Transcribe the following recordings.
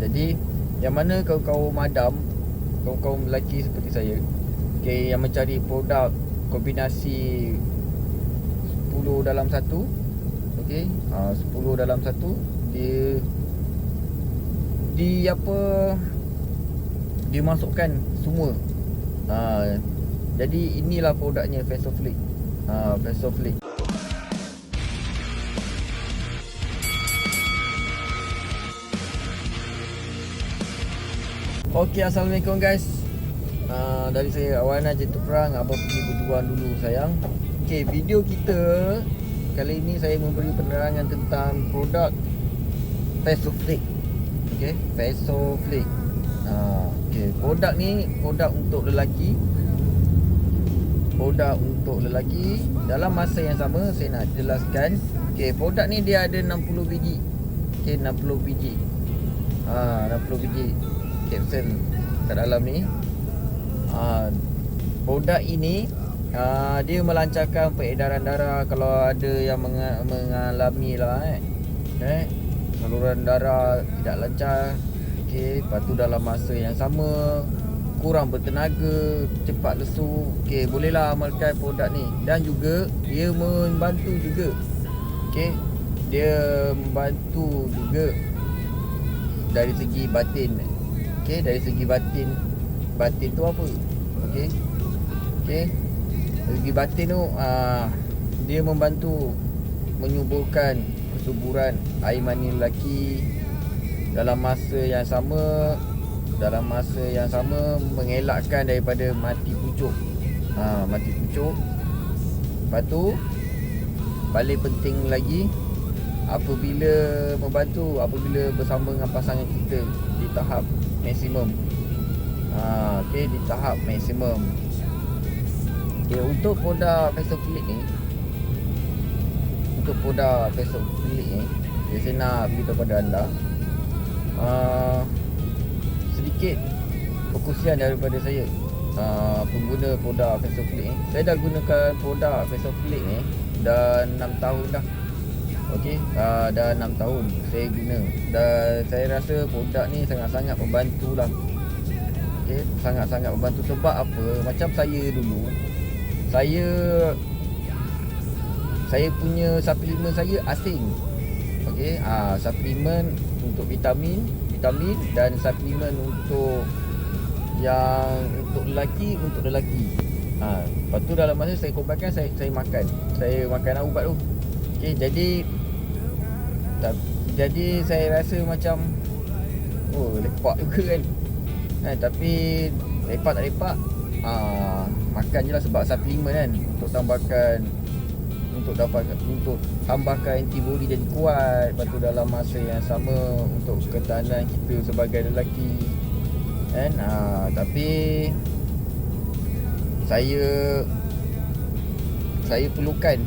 Jadi yang mana kawan-kawan madam, kawan-kawan lelaki seperti saya, okay, yang mencari produk kombinasi 10 dalam 1, okay, 10 dalam 1, dia dimasukkan semua. Jadi inilah produknya Fesoflick. Fesoflick. Okey, Assalamualaikum guys. Dari saya Awana Jatuh Perang. Abang pergi berduaan dulu sayang. Okey, video kita kali ini saya memberi penerangan tentang produk Fesoflick. Okey, Fesoflick. Okey, produk ni produk untuk lelaki. Produk untuk lelaki. Dalam masa yang sama saya nak jelaskan. Okey, produk ni dia ada 60 biji. Okey, 60 biji. 60 biji kapsul kat dalam ni. Produk ini dia melancarkan peredaran darah. Kalau ada yang mengalami lah saluran darah tidak lancar, okey, lepas tu dalam masa yang sama kurang bertenaga, cepat lesu, okey, bolehlah amalkan produk ni. Dan juga dia membantu juga, okey, dia membantu juga dari segi batin. Okey, dari segi batin tu apa? Okey. Dari segi batin tu dia membantu menyuburkan kesuburan air mani lelaki dalam masa yang sama. Dalam masa yang sama mengelakkan daripada mati pucuk. Mati pucuk. Lepas tu paling penting lagi, apabila bersama dengan pasangan kita di tahap maksimum. Okey, di tahap maksimum. Okey, untuk produk Fesoflick ni, saya nak beritahu kepada anda sedikit perkongsian daripada saya, pengguna produk Fesoflick ni. Saya dah gunakan produk Fesoflick ni dah 6 tahun dah. Okey, dah 6 tahun saya guna. Dan saya rasa produk ni sangat-sangat membantu lah. Okey, sangat-sangat membantu. Sebab apa? Macam saya dulu, saya punya suplemen saya asing. Okey, suplemen untuk vitamin dan suplemen untuk lelaki. Lepas tu dalam masa saya combine, saya makan ubat tu. Okey, jadi saya rasa macam lepak juga kan. Tapi lepak tak lepak, makan je lah sebab suplemen kan, untuk tambahkan antibody jadi kuat. Lepas tu dalam masa yang sama untuk ketahanan kita sebagai lelaki kan. Tapi saya perlukan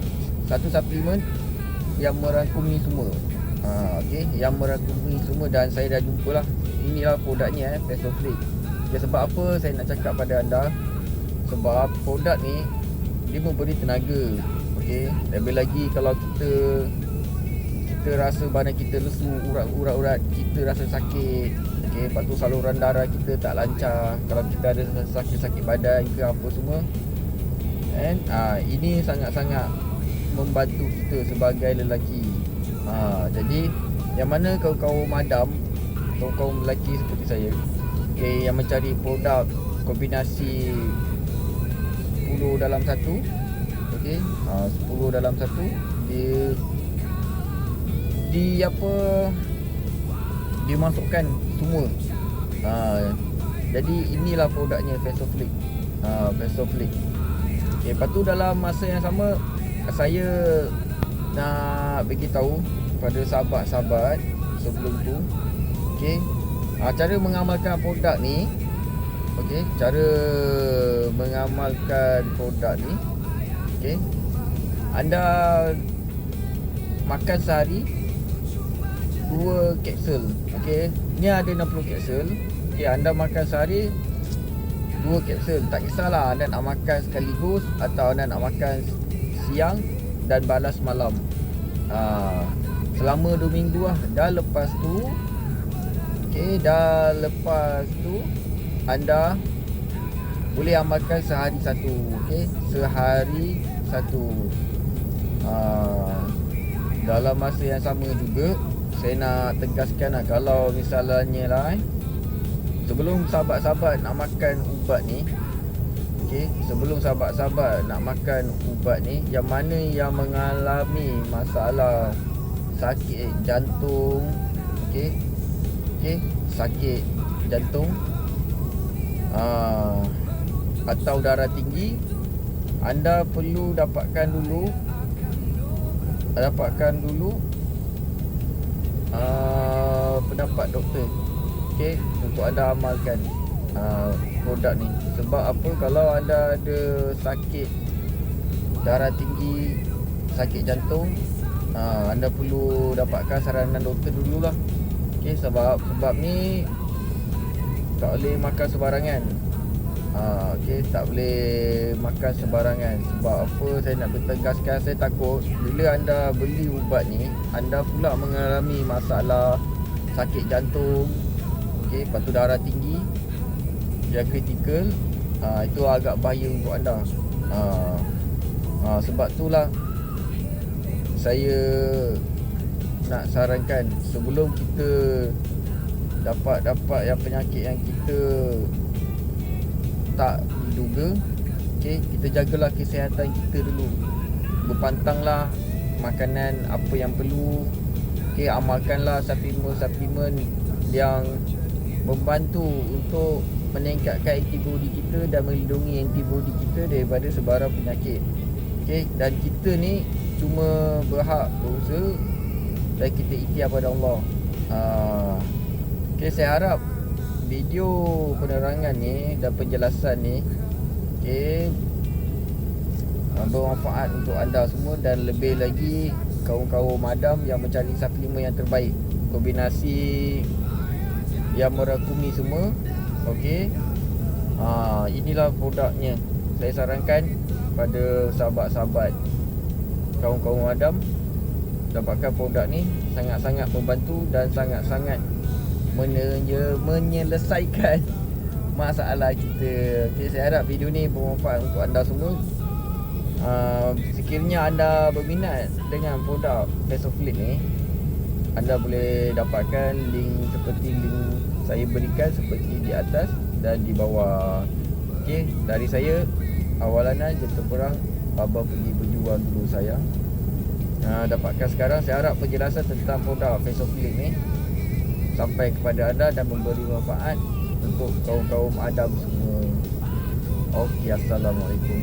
satu suplemen yang merangkumi semua. Okey, yang merangkumi semua. Dan saya dah jumpa lah. Inilah produknya, Fesoflick. Sebab apa saya nak cakap pada anda? Sebab produk ni dia memberi tenaga. Okey, lebih lagi kalau kita rasa badan kita lesu, urat-urat kita rasa sakit. Okey, lepas tu saluran darah kita tak lancar, kalau kita ada sakit-sakit badan ke apa semua, and ini sangat-sangat membantu kita sebagai lelaki. Jadi yang mana kawan-kawan madam, kawan-kawan lelaki seperti saya, okay, yang mencari produk kombinasi 10 dalam 1, okay, 10 dalam 1, dia masukkan semua. Jadi inilah produknya Fesoflick. Fesoflick. Okay, lepas tu dalam masa yang sama saya nak bagi tahu pada sahabat-sahabat sebelum tu, okey, cara mengamalkan produk ni. Okey, cara mengamalkan produk ni, okey, anda makan sehari 2 kapsul. Okey, ni ada 60 kapsul. Okey, anda makan sehari 2 kapsul. Tak kisahlah anda nak makan sekaligus atau anda nak makan siang dan balas malam. Selama 2 minggu lah. Dan lepas tu Okey, dah lepas tu anda boleh amalkan sehari satu. Okey, sehari satu. Dalam masa yang sama juga saya nak tegaskan lah, kalau misalnya lah sebelum sahabat-sahabat nak makan ubat ni, okey, sebelum sahabat-sahabat nak makan ubat ni, yang mana yang mengalami masalah sakit jantung, okey, sakit jantung atau darah tinggi, anda perlu dapatkan dulu pendapat doktor, okey, untuk anda amalkan produk ni. Sebab apa? Kalau anda ada sakit darah tinggi, sakit jantung, anda perlu dapatkan saranan doktor dululah. Okey, sebab ni tak boleh makan sebarangan. Okey, tak boleh makan sebarangan. Sebab apa saya nak bertegaskan, saya takut bila anda beli ubat ni, anda pula mengalami masalah sakit jantung, okey, lepas tu darah tinggi yang kritikal, itu agak bahaya untuk anda. Sebab itulah saya nak sarankan, sebelum kita dapat yang penyakit yang kita tak diduga, okey, kita jagalah kesihatan kita dulu. Berpantanglah makanan apa yang perlu. Okey, amalkanlah suplemen yang membantu untuk meningkatkan antibody kita dan melindungi antibody kita daripada sebarang penyakit. Okey, dan kita ni cuma berhak berusaha dan kita ikhtiar pada Allah. Okey, saya harap video penerangan ni dan penjelasan ni, okey, bermanfaat untuk anda semua, dan lebih lagi kaum-kaum madam yang mencari suplemen yang terbaik, kombinasi yang merangkumi semua. Okey, inilah produknya. Saya sarankan pada sahabat-sahabat kaum-kaum madam, dapatkan produk ni, sangat-sangat membantu dan sangat-sangat menyelesaikan masalah kita. Okey, saya harap video ni bermanfaat untuk anda semua. Sekiranya anda berminat dengan produk Face of Flip ni, anda boleh dapatkan link seperti link saya berikan seperti di atas dan di bawah. Okey, dari saya awalanan Jenta Perang, Abang pergi berjual dulu sayang. Dapatkan sekarang. Saya harap penjelasan tentang produk Face of Flip ni sampai kepada anda dan memberi manfaat untuk kaum-kaum Adam semua. Okey, Assalamualaikum.